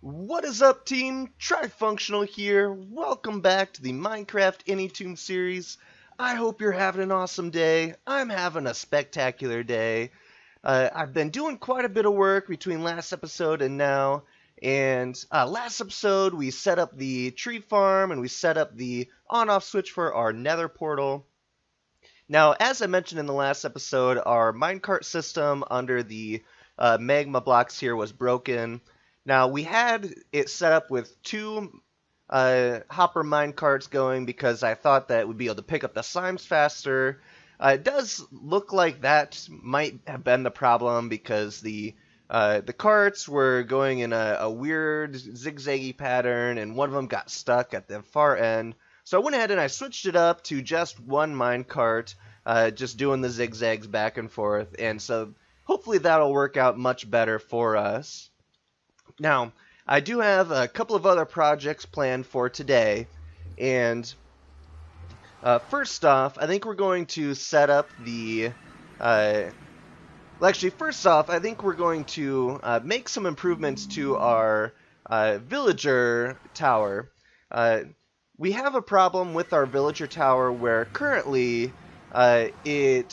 What is up, team? Trifunctional here. Welcome back to the Minecraft Initium Series. I hope you're having an awesome day. I'm having a spectacular day. I've been doing quite a bit of work between last episode and now. And last episode, we set up the tree farm and we set up the on-off switch for our nether portal. Now, as I mentioned in the last episode, our minecart system under the magma blocks here was broken. Now, we had it set up with two hopper minecarts going because I thought that we'd be able to pick up the slimes faster. It does look like that might have been the problem because the carts were going in a weird zigzaggy pattern, and one of them got stuck at the far end. So I went ahead and I switched it up to just one minecart, just doing the zigzags back and forth, and so hopefully that'll work out much better for us. Now, I do have a couple of other projects planned for today, and first off, I think we're going to set up the... first off, I think we're going to make some improvements to our villager tower. We have a problem with our villager tower where currently the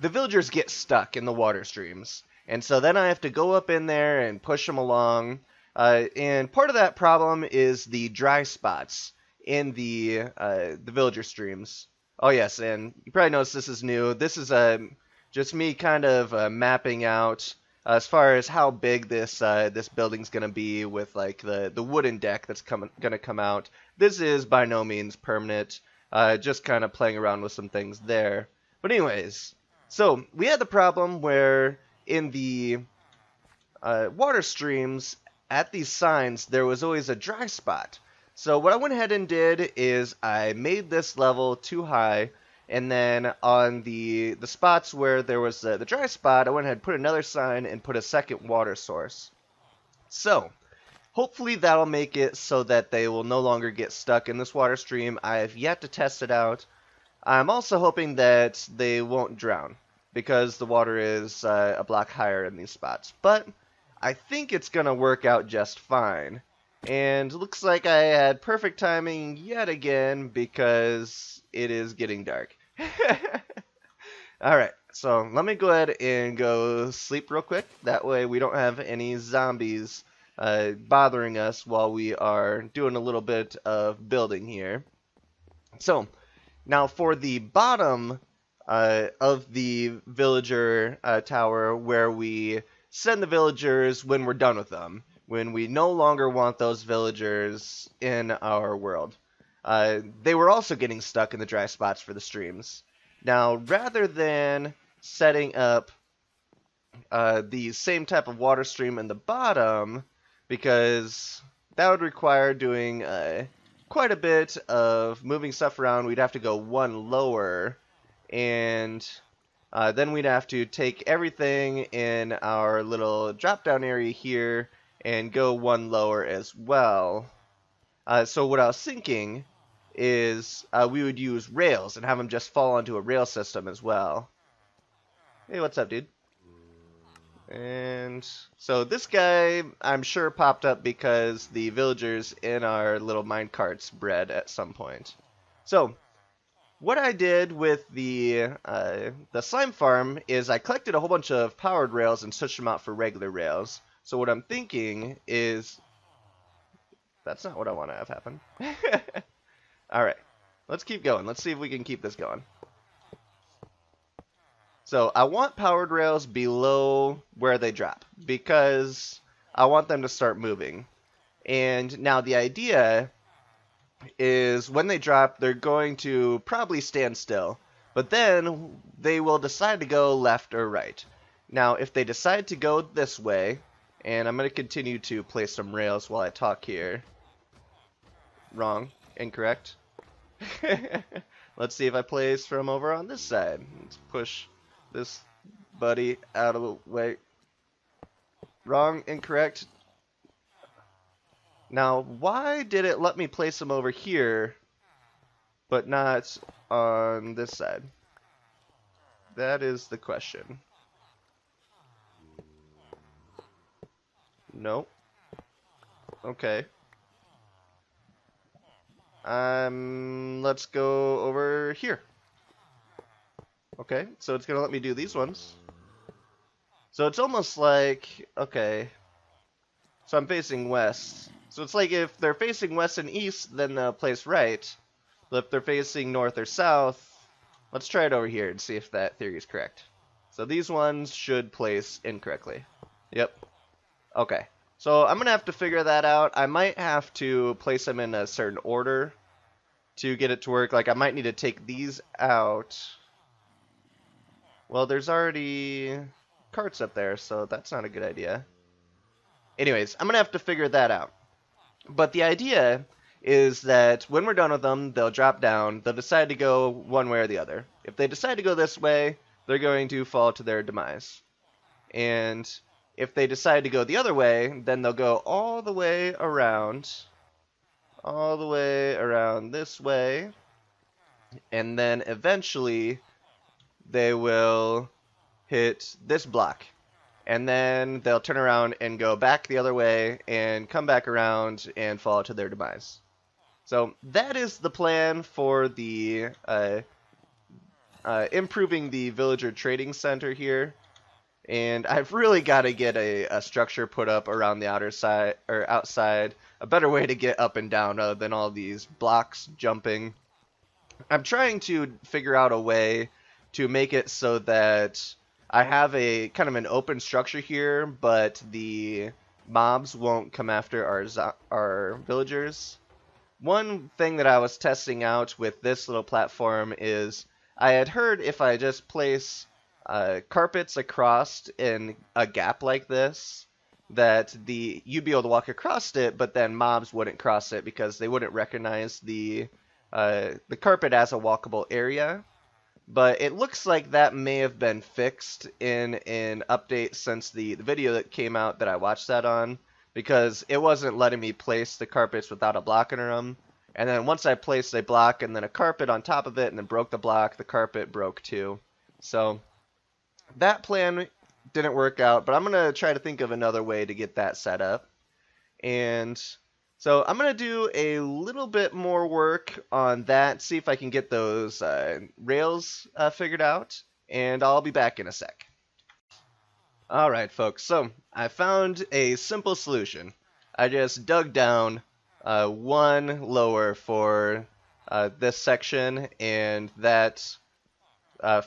villagers get stuck in the water streams. And so then I have to go up in there and push them along. And part of that problem is the dry spots in the villager streams. Oh yes, and you probably noticed this is new. This is just me kind of mapping out as far as how big this building's gonna be with like the wooden deck that's gonna come out. This is by no means permanent. Just kind of playing around with some things there. But anyways, so we had the problem where in the water streams at these signs there was always a dry spot. So what I went ahead and did is I made this level too high, and then on the spots where there was the dry spot, I went ahead and put another sign and put a second water source. So hopefully that'll make it so that they will no longer get stuck in this water stream. I have yet to test it out. I'm also hoping that they won't drown, because the water is a block higher in these spots. But I think it's going to work out just fine. And looks like I had perfect timing yet again because it is getting dark. Alright, so let me go ahead and go sleep real quick. That way we don't have any zombies bothering us while we are doing a little bit of building here. So, now for the bottom of the villager tower, where we send the villagers when we're done with them, when we no longer want those villagers in our world. They were also getting stuck in the dry spots for the streams. Now, rather than setting up the same type of water stream in the bottom, because that would require doing quite a bit of moving stuff around, we'd have to go one lower, and then we'd have to take everything in our little drop down area here and go one lower as well. So what I was thinking is we would use rails and have them just fall onto a rail system as well. Hey, what's up, dude? And so this guy, I'm sure, popped up because the villagers in our little minecarts bred at some point. So what I did with the slime farm is I collected a whole bunch of powered rails and switched them out for regular rails. So what I'm thinking is, that's not what I want to have happen. Alright, let's keep going. Let's see if we can keep this going. So I want powered rails below where they drop, because I want them to start moving. And now the idea is when they drop, they're going to probably stand still, but then they will decide to go left or right. Now, if they decide to go this way, and I'm going to continue to place some rails while I talk here. Wrong. Incorrect. Let's see if I place from over on this side. Let's push this buddy out of the way. Wrong. Incorrect. Now, why did it let me place them over here, but not on this side? That is the question. No. Okay. Let's go over here. Okay, so it's gonna let me do these ones. So it's almost like, okay, so I'm facing west. So it's like if they're facing west and east, then they'll place right. But if they're facing north or south, let's try it over here and see if that theory is correct. So these ones should place incorrectly. Yep. Okay. So I'm going to have to figure that out. I might have to place them in a certain order to get it to work. Like I might need to take these out. Well, there's already carts up there, so that's not a good idea. Anyways, I'm going to have to figure that out. But the idea is that when we're done with them, they'll drop down, they'll decide to go one way or the other. If they decide to go this way, they're going to fall to their demise. And if they decide to go the other way, then they'll go all the way around this way, and then eventually they will hit this block. And then they'll turn around and go back the other way and come back around and fall to their demise. So that is the plan for the improving the villager trading center here. And I've really got to get a structure put up around the outer side or outside, a better way to get up and down other than all these blocks jumping. I'm trying to figure out a way to make it so that I have a kind of an open structure here, but the mobs won't come after our villagers. One thing that I was testing out with this little platform is I had heard if I just place carpets across in a gap like this, that you'd be able to walk across it, but then mobs wouldn't cross it because they wouldn't recognize the carpet as a walkable area. But it looks like that may have been fixed in an update since the video that came out that I watched that on, because it wasn't letting me place the carpets without a block under them. And then once I placed a block and then a carpet on top of it and then broke the block, the carpet broke too. So that plan didn't work out, but I'm going to try to think of another way to get that set up. And so I'm going to do a little bit more work on that, see if I can get those rails figured out, and I'll be back in a sec. Alright folks, so I found a simple solution. I just dug down one lower for this section, and that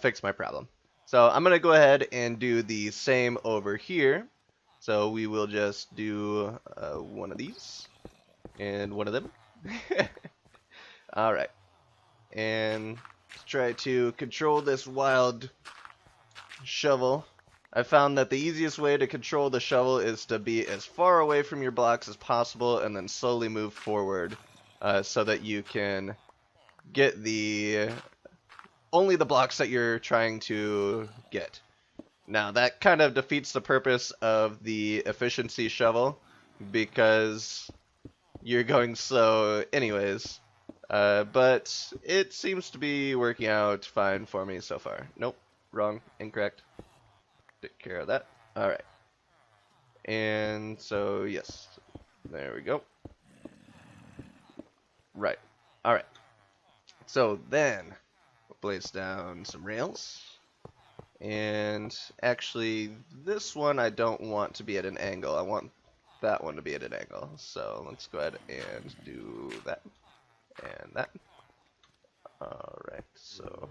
fixed my problem. So I'm going to go ahead and do the same over here. So we will just do one of these. And one of them. Alright. And try to control this wild shovel. I found that the easiest way to control the shovel is to be as far away from your blocks as possible and then slowly move forward so that you can get only the blocks that you're trying to get. Now that kind of defeats the purpose of the efficiency shovel because you're going slow anyways, but it seems to be working out fine for me so far. Nope, wrong, incorrect. Take care of that. Alright. And so, yes, there we go. Right, alright. So then, we'll place down some rails. And actually, this one I don't want to be at an angle. I want that one to be at an angle. So let's go ahead and do that and that. Alright, so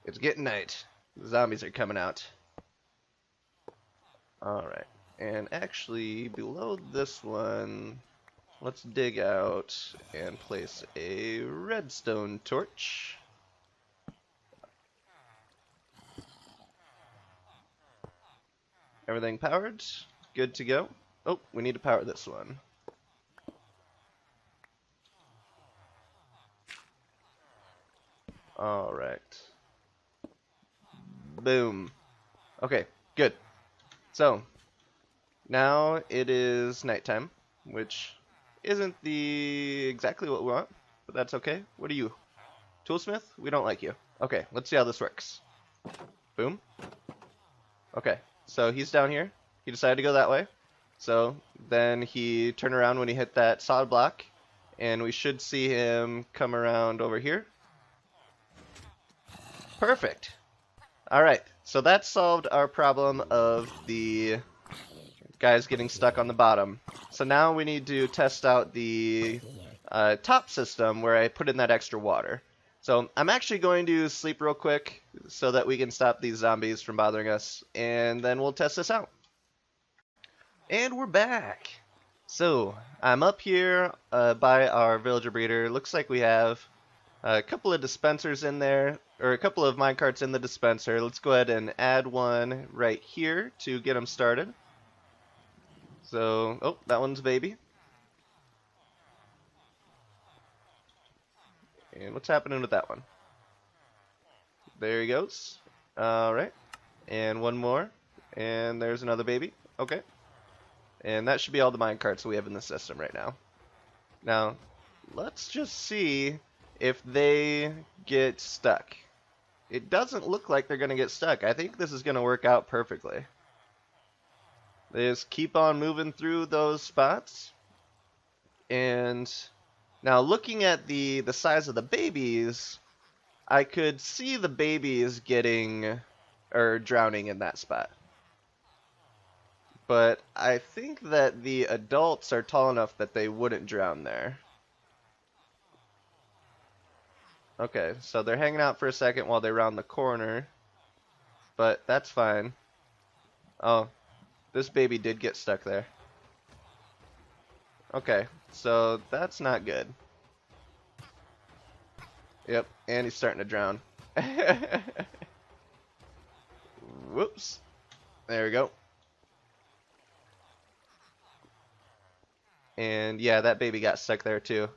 it's getting night. The zombies are coming out. Alright, and actually below this one, let's dig out and place a redstone torch. Everything powered? Good to go. Oh, we need to power this one. Alright. Boom. Okay, good. So, now it is nighttime, which isn't exactly what we want, but that's okay. What are you? Toolsmith? We don't like you. Okay, let's see how this works. Boom. Okay, so he's down here. He decided to go that way. So then he turned around when he hit that solid block, and we should see him come around over here. Perfect. Alright, so that solved our problem of the guys getting stuck on the bottom. So now we need to test out the top system where I put in that extra water. So I'm actually going to sleep real quick so that we can stop these zombies from bothering us, and then we'll test this out. And we're back! So, I'm up here by our villager breeder. Looks like we have a couple of dispensers in there, or a couple of minecarts in the dispenser. Let's go ahead and add one right here to get them started. So, oh, that one's a baby. And what's happening with that one? There he goes. Alright. And one more. And there's another baby. Okay. And that should be all the minecarts we have in the system right now. Now, let's just see if they get stuck. It doesn't look like they're going to get stuck. I think this is going to work out perfectly. They just keep on moving through those spots. And now looking at the size of the babies, I could see the babies getting, or drowning in that spot. But I think that the adults are tall enough that they wouldn't drown there. Okay, so they're hanging out for a second while they round the corner. But that's fine. Oh, this baby did get stuck there. Okay, so that's not good. Yep, and he's starting to drown. Whoops. There we go. And yeah, that baby got stuck there too.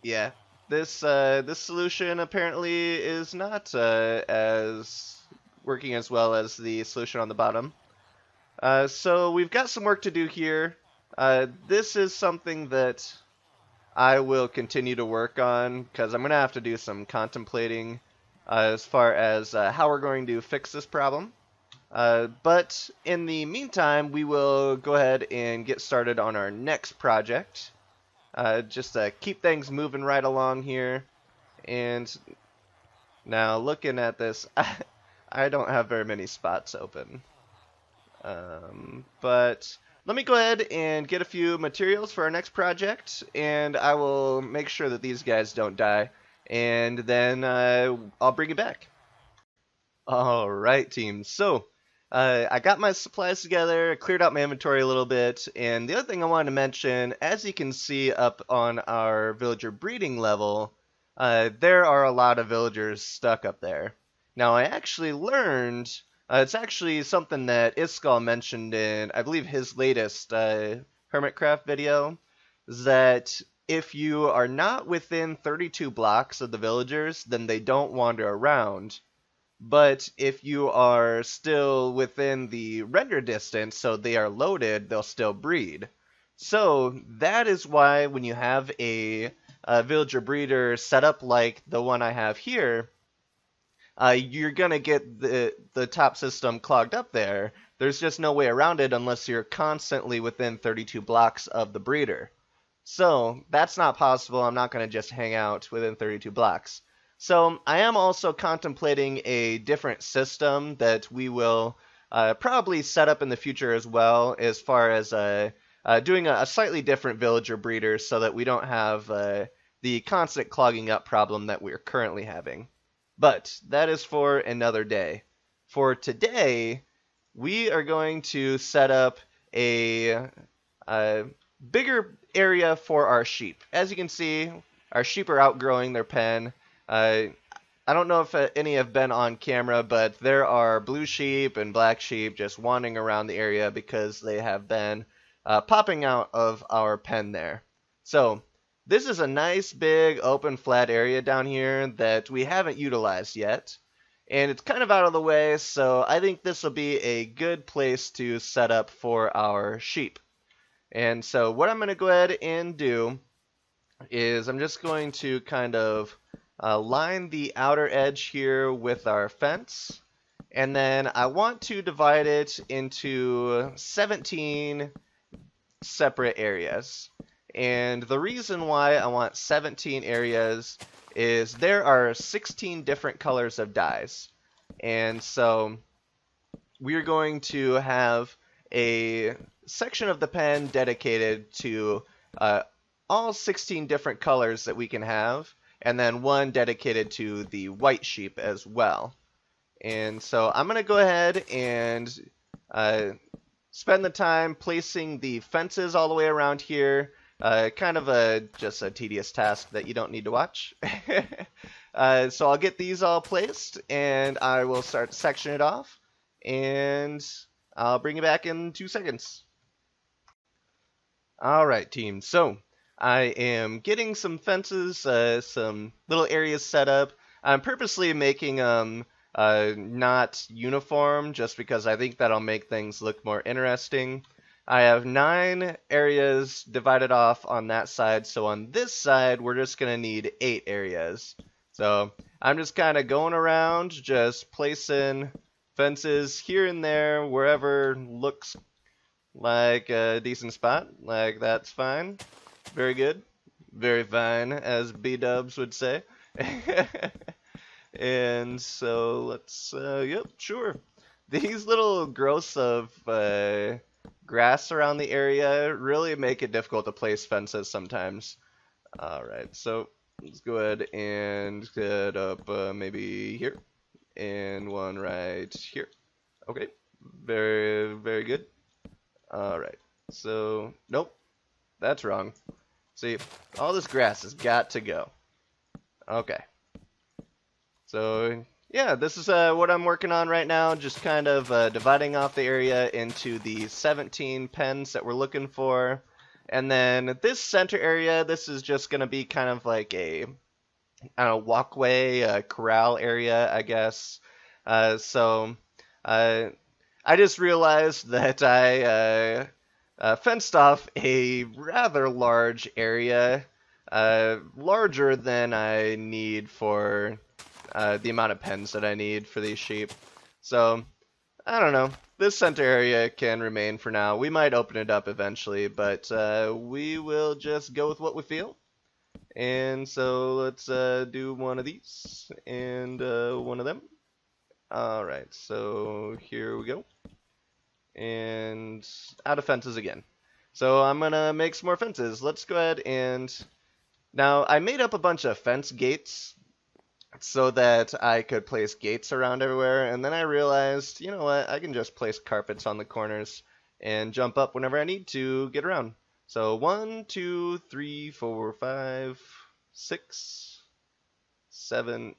Yeah, this solution apparently is not as working as well as the solution on the bottom. So we've got some work to do here. This is something that I will continue to work on because I'm going to have to do some contemplating as far as how we're going to fix this problem. But in the meantime, we will go ahead and get started on our next project. Just to keep things moving right along here. And now looking at this, I don't have very many spots open. But let me go ahead and get a few materials for our next project, and I will make sure that these guys don't die, and then I'll bring you back. Alright, team. So, I got my supplies together, cleared out my inventory a little bit, and the other thing I wanted to mention, as you can see up on our villager breeding level, there are a lot of villagers stuck up there. Now, I actually learned, it's actually something that Iskall mentioned in, I believe, his latest Hermitcraft video, is that if you are not within 32 blocks of the villagers, then they don't wander around. But if you are still within the render distance, so they are loaded, they'll still breed. So that is why when you have a villager breeder set up like the one I have here, you're going to get the top system clogged up there. There's just no way around it unless you're constantly within 32 blocks of the breeder. So that's not possible. I'm not going to just hang out within 32 blocks. So I am also contemplating a different system that we will probably set up in the future as well, as far as doing a slightly different villager breeder so that we don't have the constant clogging up problem that we're currently having. But that is for another day. For today, we are going to set up a bigger area for our sheep. As you can see, our sheep are outgrowing their pen. I don't know if any have been on camera, but there are blue sheep and black sheep just wandering around the area because they have been popping out of our pen there. So this is a nice big open flat area down here that we haven't utilized yet. And it's kind of out of the way, so I think this will be a good place to set up for our sheep. And so what I'm going to go ahead and do is I'm just going to kind of line the outer edge here with our fence. And then I want to divide it into 17 separate areas. And the reason why I want 17 areas is there are 16 different colors of dyes. And so we're going to have a section of the pen dedicated to uh, all 16 different colors that we can have, and then one dedicated to the white sheep as well. And so I'm going to go ahead and uh, spend the time placing the fences all the way around here. Kind of just a tedious task that you don't need to watch. So I'll get these all placed, and I will start to section it off, and I'll bring you back in 2 seconds. All right, team. So I am getting some fences, some little areas set up. I'm purposely making them not uniform just because I think that'll make things look more interesting. I have 9 areas divided off on that side, so on this side we're just going to need 8 areas. So I'm just kind of going around, just placing fences here and there, wherever looks like a decent spot. Like, that's fine. Very good. Very fine, as B-dubs would say. And so let's, yep, sure. These little growths of grass around the area really make it difficult to place fences sometimes. Alright, so let's go ahead and set up maybe here. And one right here. Okay, very, very good. Alright, so, nope, that's wrong. See, all this grass has got to go. Okay. So, yeah, this is what I'm working on right now, just kind of dividing off the area into the 17 pens that we're looking for. And then this center area, this is just going to be kind of like a, I don't know, walkway, corral area, I guess. So, I just realized that I fenced off a rather large area, larger than I need for the amount of pens that I need for these sheep. So, I don't know. This center area can remain for now. We might open it up eventually, but we will just go with what we feel. And so let's do one of these and one of them. Alright, so here we go. And out of fences again. So I'm gonna make some more fences. Let's go ahead and... Now, I made up a bunch of fence gates so that I could place gates around everywhere, and then I realized, you know what, I can just place carpets on the corners and jump up whenever I need to get around. So 1, 2, 3, 4, 5, 6, 7.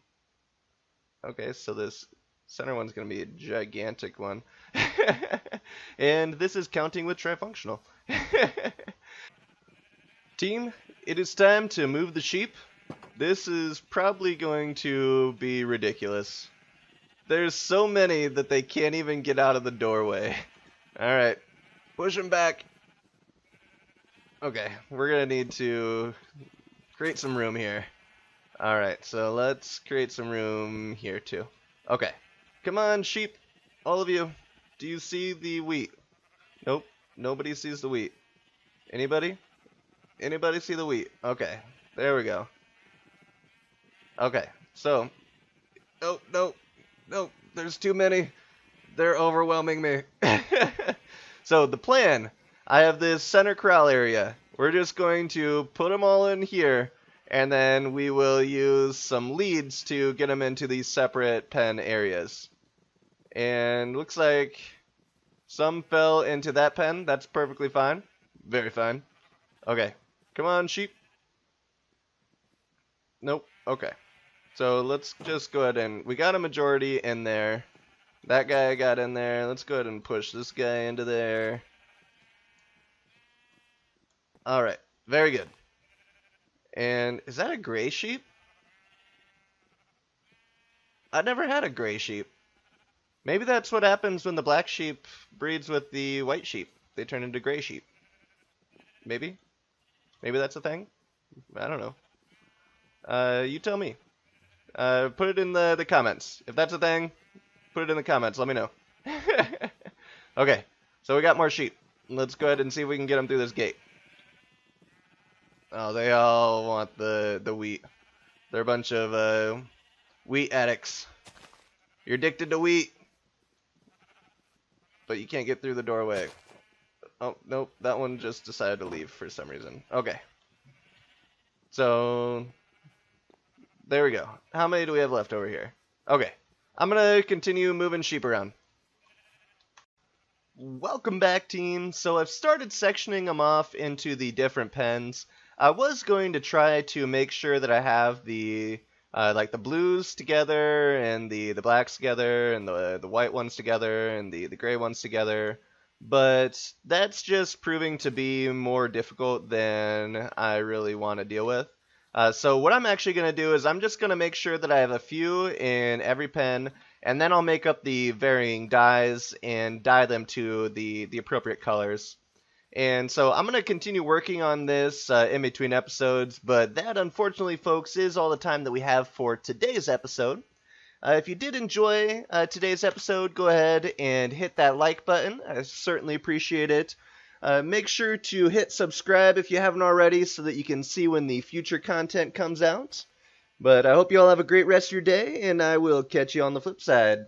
Okay, so this center one's going to be a gigantic one. And this is counting with Trifunctional. Team, it is time to move the sheep. This is probably going to be ridiculous. There's so many that they can't even get out of the doorway. Alright, push them back. Okay, we're going to need to create some room here. Alright, so let's create some room here too. Okay, come on sheep, all of you. Do you see the wheat? Nope, nobody sees the wheat. Anybody? Anybody see the wheat? Okay, there we go. Okay, so, oh, no, no, there's too many. They're overwhelming me. So the plan, I have this center corral area. We're just going to put them all in here, and then we will use some leads to get them into these separate pen areas. And looks like some fell into that pen. That's perfectly fine. Very fine. Okay, come on, sheep. Nope, okay. So let's just go ahead and, we got a majority in there. That guy got in there. Let's go ahead and push this guy into there. Alright, very good. And is that a gray sheep? I never had a gray sheep. Maybe that's what happens when the black sheep breeds with the white sheep. They turn into gray sheep. Maybe? Maybe that's a thing? I don't know. You tell me. Put it in the comments. If that's a thing, Put it in the comments. Let me know. Okay, so we got more sheep. Let's go ahead and see if we can get them through this gate. Oh, they all want the wheat. They're a bunch of wheat addicts. You're addicted to wheat, but you can't get through the doorway. Oh, nope, that one just decided to leave for some reason. Okay. So, there we go. How many do we have left over here? Okay. I'm going to continue moving sheep around. Welcome back, team. So I've started sectioning them off into the different pens. I was going to try to make sure that I have the like the blues together and the blacks together and the white ones together and the gray ones together, but that's just proving to be more difficult than I really want to deal with. So what I'm actually going to do is I'm just going to make sure that I have a few in every pen, and then I'll make up the varying dyes and dye them to the appropriate colors. And so I'm going to continue working on this in between episodes, but that, unfortunately, folks, is all the time that we have for today's episode. If you did enjoy today's episode, go ahead and hit that like button. I certainly appreciate it. Make sure to hit subscribe if you haven't already so that you can see when the future content comes out. But I hope you all have a great rest of your day, and I will catch you on the flip side.